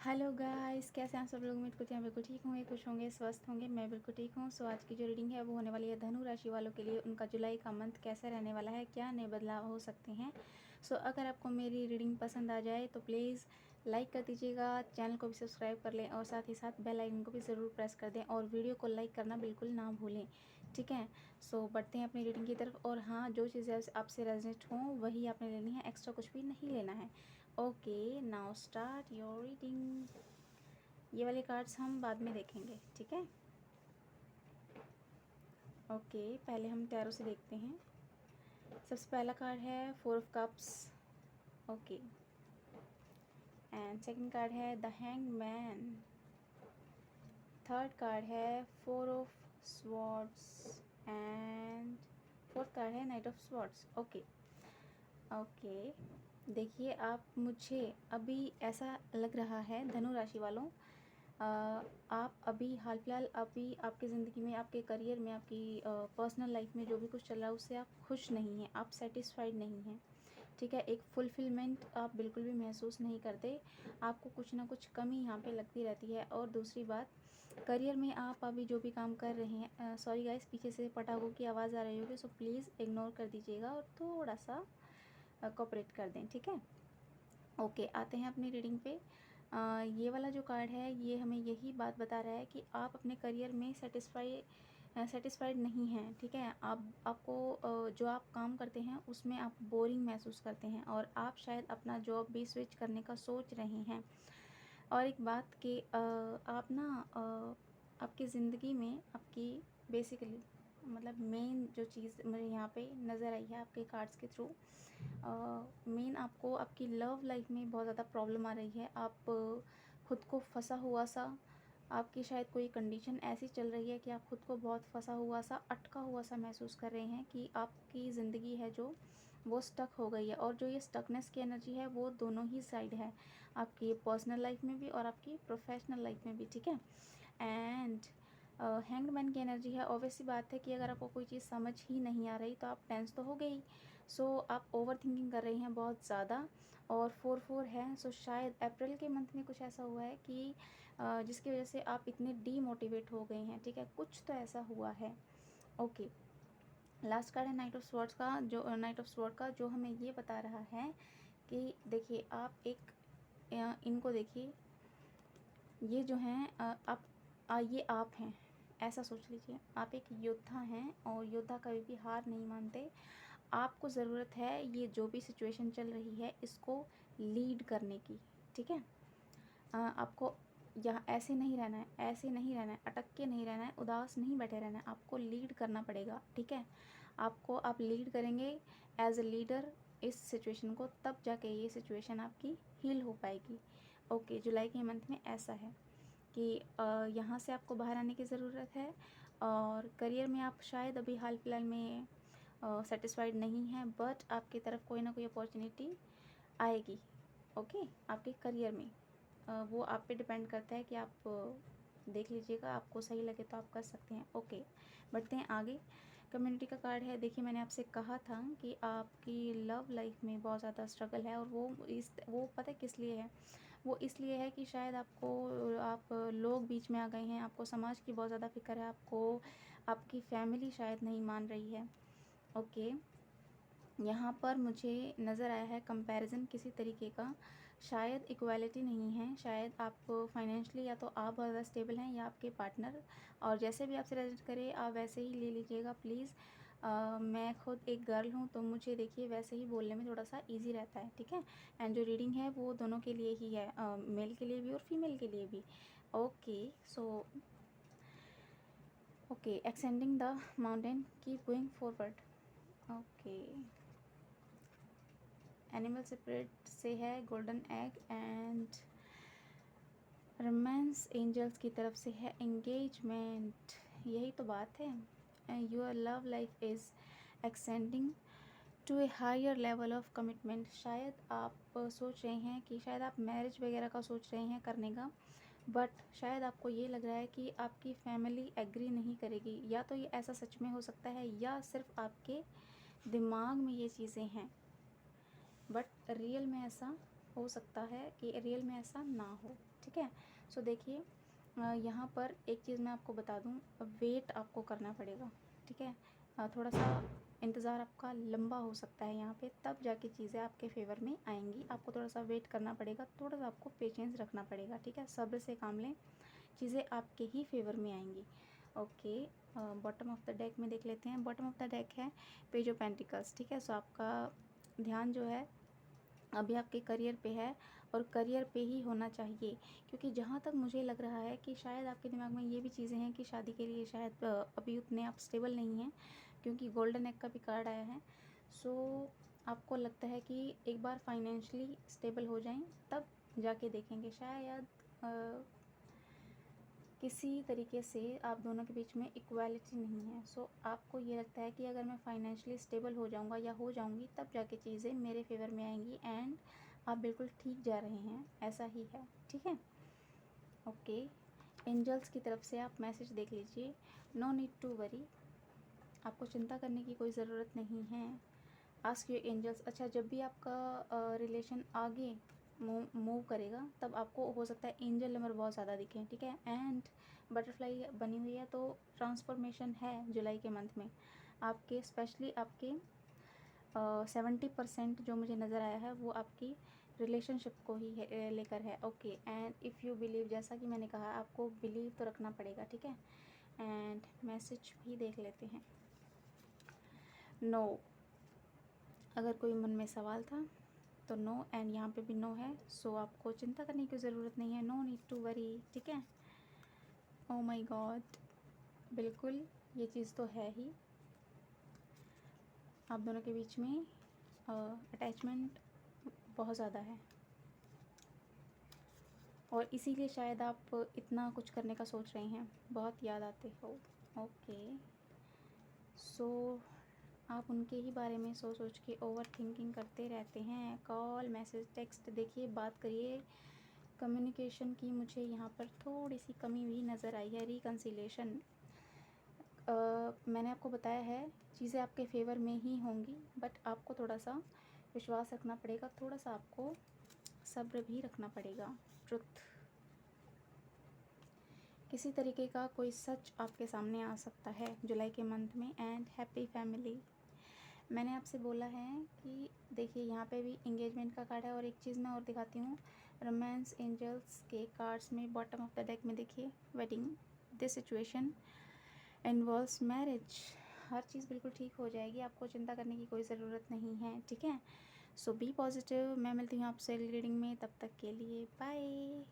Hello guys, कैसे हैं आप सब लोग। उम्मीद करते हैं बिल्कुल ठीक होंगे, खुश होंगे, स्वस्थ होंगे। मैं बिल्कुल ठीक हूँ। सो आज की जो रीडिंग है वो होने वाली है धनु राशि वालों के लिए। उनका जुलाई का मंथ कैसा रहने वाला है, क्या नए बदलाव हो सकते हैं। सो अगर आपको मेरी रीडिंग पसंद आ जाए तो प्लीज़ लाइक कर दीजिएगा, चैनल को भी सब्सक्राइब कर लें और साथ ही साथ बेल आइकन को भी ज़रूर प्रेस कर दें और वीडियो को लाइक करना बिल्कुल ना भूलें, ठीक है। सो बढ़ते हैं अपनी रीडिंग की तरफ। और हाँ, जो चीज़ें आपसे रेजोनेट हों वही आपने लेनी है, एक्स्ट्रा कुछ भी नहीं लेना है। Okay, now start your reading. ये वाले कार्ड्स हम बाद में देखेंगे, ठीक है। ओके, पहले हम टैरो से देखते हैं। सबसे पहला कार्ड है 4 of cups. Okay, and second card है द हैंगमैन। थर्ड कार्ड है 4 of swords and fourth card है knight of swords. Okay okay, देखिए आप, मुझे अभी ऐसा लग रहा है धनु राशि वालों, आप अभी हाल फिलहाल अभी आपकी ज़िंदगी में, आपके करियर में, आपकी पर्सनल लाइफ में जो भी कुछ चल रहा है उससे आप खुश नहीं हैं, आप सेटिस्फाइड नहीं हैं, ठीक है। एक फुलफिलमेंट आप बिल्कुल भी महसूस नहीं करते, आपको कुछ ना कुछ कमी यहाँ पे लगती रहती है। और दूसरी बात, करियर में आप अभी जो भी काम कर रहे हैं, सॉरी गाइस, पीछे से पटाखों की आवाज़ आ रही होगी, सो प्लीज़ इग्नोर कर दीजिएगा और थोड़ा सा कोऑपरेट कर दें, ठीक है। ओके, आते हैं अपनी रीडिंग पे। ये वाला जो कार्ड है ये हमें यही बात बता रहा है कि आप अपने करियर में सेटिस्फाइड नहीं हैं, ठीक है। आपको जो आप काम करते हैं उसमें आप बोरिंग महसूस करते हैं और आप शायद अपना जॉब भी स्विच करने का सोच रहे हैं। और एक बात कि आप ना आपकी ज़िंदगी में आपकी बेसिकली, मतलब मेन जो चीज़ मुझे यहाँ पे नज़र आई है आपके कार्ड्स के थ्रू, मेन आपको आपकी लव लाइफ में बहुत ज़्यादा प्रॉब्लम आ रही है। आप खुद को फंसा हुआ सा, आपकी शायद कोई कंडीशन ऐसी चल रही है कि आप खुद को बहुत फंसा हुआ सा, अटका हुआ सा महसूस कर रहे हैं कि आपकी ज़िंदगी है जो वो स्टक हो गई है। और जो ये स्टकनेस की एनर्जी है वो दोनों ही साइड है, आपकी पर्सनल लाइफ में भी और आपकी प्रोफेशनल लाइफ में भी, ठीक है। एंड हैंग्ड मैन की एनर्जी है। ऑब्वियस सी बात है कि अगर आपको कोई चीज़ समझ ही नहीं आ रही तो आप टेंस तो हो गई। सो आप ओवर थिंकिंग कर रही हैं बहुत ज़्यादा। और 4 है, सो शायद अप्रैल के मंथ में कुछ ऐसा हुआ है कि जिसकी वजह से आप इतने डीमोटिवेट हो गई हैं, ठीक है। कुछ तो ऐसा हुआ है। ओके, लास्ट कार्ड है नाइट ऑफ स्वॉर्ड्स का, जो नाइट ऑफ स्वॉर्ड का जो हमें ये बता रहा है कि देखिए आप एक इनको देखिए, ये जो हैं ये आप हैं, ऐसा सोच लीजिए। आप एक योद्धा हैं और योद्धा कभी भी हार नहीं मानते। आपको ज़रूरत है ये जो भी सिचुएशन चल रही है इसको लीड करने की, ठीक है। आपको यहाँ ऐसे नहीं रहना है, ऐसे नहीं रहना है, अटक के नहीं रहना है, उदास नहीं बैठे रहना है, आपको लीड करना पड़ेगा, ठीक है। आप लीड करेंगे एज अ लीडर इस सिचुएशन को, तब जाके ये सिचुएशन आपकी हील हो पाएगी। ओके, जुलाई के मंथ में ऐसा है कि यहाँ से आपको बाहर आने की ज़रूरत है। और करियर में आप शायद अभी हाल फिलहाल में सेटिस्फाइड नहीं हैं, बट आपकी तरफ कोई ना कोई अपॉर्चुनिटी आएगी, ओके, आपके करियर में। वो आप पे डिपेंड करता है कि आप देख लीजिएगा, आपको सही लगे तो आप कर सकते हैं। ओके, बढ़ते हैं आगे। कम्युनिटी का कार्ड है। देखिए, मैंने आपसे कहा था कि आपकी लव लाइफ में बहुत ज़्यादा स्ट्रगल है और वो पता है किस लिए है। वो इसलिए है कि शायद आप लोग बीच में आ गए हैं, आपको समाज की बहुत ज़्यादा फिक्र है, आपको आपकी फैमिली शायद नहीं मान रही है। ओके, यहाँ पर मुझे नज़र आया है कंपैरिजन किसी तरीके का, शायद इक्वालिटी नहीं है। शायद आप फाइनेंशियली या तो आप बहुत ज़्यादा स्टेबल हैं या आपके पार्टनर, और जैसे भी आपसे रेजोनेट करे आप वैसे ही ले लीजिएगा प्लीज़। मैं खुद एक गर्ल हूँ तो मुझे देखिए वैसे ही बोलने में थोड़ा सा इजी रहता है, ठीक है। एंड जो रीडिंग है वो दोनों के लिए ही है, मेल के लिए भी और फीमेल के लिए भी। Okay, so okay, extending the mountain, keep going forward. Okay, animal spirit से है golden egg, and romance angels की तरफ से है एंगेजमेंट। यही तो बात है। Your love life is extending to a higher level of commitment. शायद आप सोच रहे हैं कि शायद आप मैरिज वगैरह का सोच रहे हैं करने का, बट शायद आपको ये लग रहा है कि आपकी फैमिली एग्री नहीं करेगी। या तो ये ऐसा सच में हो सकता है या सिर्फ आपके दिमाग में ये चीज़ें हैं, बट रियल में ऐसा हो सकता है कि रियल में ऐसा ना हो, ठीक है। सो देखिए यहाँ पर एक चीज़ मैं आपको बता दूँ, वेट आपको करना पड़ेगा, ठीक है। थोड़ा सा इंतज़ार आपका लंबा हो सकता है यहाँ पे, तब जाके चीज़ें आपके फेवर में आएंगी। आपको थोड़ा सा वेट करना पड़ेगा, थोड़ा सा आपको पेशेंस रखना पड़ेगा, ठीक है। सब्र से काम लें, चीज़ें आपके ही फेवर में आएंगी। Okay, bottom of the deck में देख लेते हैं। बॉटम ऑफ द डेक है पेज ऑफ पेंटिकल्स, ठीक है। सो आपका ध्यान जो है अभी आपके करियर पे है, और करियर पे ही होना चाहिए, क्योंकि जहाँ तक मुझे लग रहा है कि शायद आपके दिमाग में ये भी चीज़ें हैं कि शादी के लिए शायद अभी उतने आप स्टेबल नहीं हैं, क्योंकि गोल्डन एग का भी कार्ड आया है। सो आपको लगता है कि एक बार फाइनेंशियली स्टेबल हो जाएं, तब जाके देखेंगे। शायद किसी तरीके से आप दोनों के बीच में इक्वालिटी नहीं है। सो आपको ये लगता है कि अगर मैं फाइनेंशियली स्टेबल हो जाऊंगा या हो जाऊंगी, तब जाके चीज़ें मेरे फेवर में आएंगी, एंड आप बिल्कुल ठीक जा रहे हैं, ऐसा ही है, ठीक है। ओके, एंजल्स की तरफ से आप मैसेज देख लीजिए। नो नीड टू वरी, आपको चिंता करने की कोई ज़रूरत नहीं है। Ask your angels. अच्छा, जब भी आपका रिलेशन आगे मूव करेगा, तब आपको हो सकता है एंजल नंबर बहुत ज़्यादा दिखें, ठीक है। एंड बटरफ्लाई बनी हुई है, तो ट्रांसफॉर्मेशन है जुलाई के मंथ में आपके, स्पेशली आपके 70% जो मुझे नज़र आया है वो आपकी रिलेशनशिप को ही लेकर है। Okay, and if you believe, जैसा कि मैंने कहा आपको बिलीव तो रखना पड़ेगा, ठीक है। एंड मैसेज भी देख लेते हैं। नो, अगर कोई मन में सवाल था तो नो, एंड यहाँ पे भी नो है। सो आपको चिंता करने की ज़रूरत नहीं है, नो नीड टू वरी, ठीक है। ओ माय गॉड, बिल्कुल ये चीज़ तो है ही, आप दोनों के बीच में अटैचमेंट बहुत ज़्यादा है, और इसीलिए शायद आप इतना कुछ करने का सोच रहे हैं, बहुत याद आते हो। ओके, सो आप उनके ही बारे में सोच सोच के ओवर थिंकिंग करते रहते हैं। कॉल, मैसेज, टेक्स्ट, देखिए बात करिए। कम्युनिकेशन की मुझे यहाँ पर थोड़ी सी कमी भी नज़र आई है। रिकन्सिलेशन, मैंने आपको बताया है चीज़ें आपके फेवर में ही होंगी, बट आपको थोड़ा सा विश्वास रखना पड़ेगा, थोड़ा सा आपको सब्र भी रखना पड़ेगा। ट्रुथ, किसी तरीके का कोई सच आपके सामने आ सकता है जुलाई के मंथ में। एंड हैप्पी फैमिली, मैंने आपसे बोला है कि देखिए यहाँ पे भी इंगेजमेंट का कार्ड है, और एक चीज़ मैं और दिखाती हूँ। रोमांस एंजल्स के कार्ड्स में बॉटम ऑफ द डेक में देखिए wedding, this situation involves marriage. हर चीज़ बिल्कुल ठीक हो जाएगी, आपको चिंता करने की कोई ज़रूरत नहीं है, ठीक है। सो बी पॉजिटिव। मैं मिलती हूँ आपसे रीडिंग में, तब तक के लिए बाय।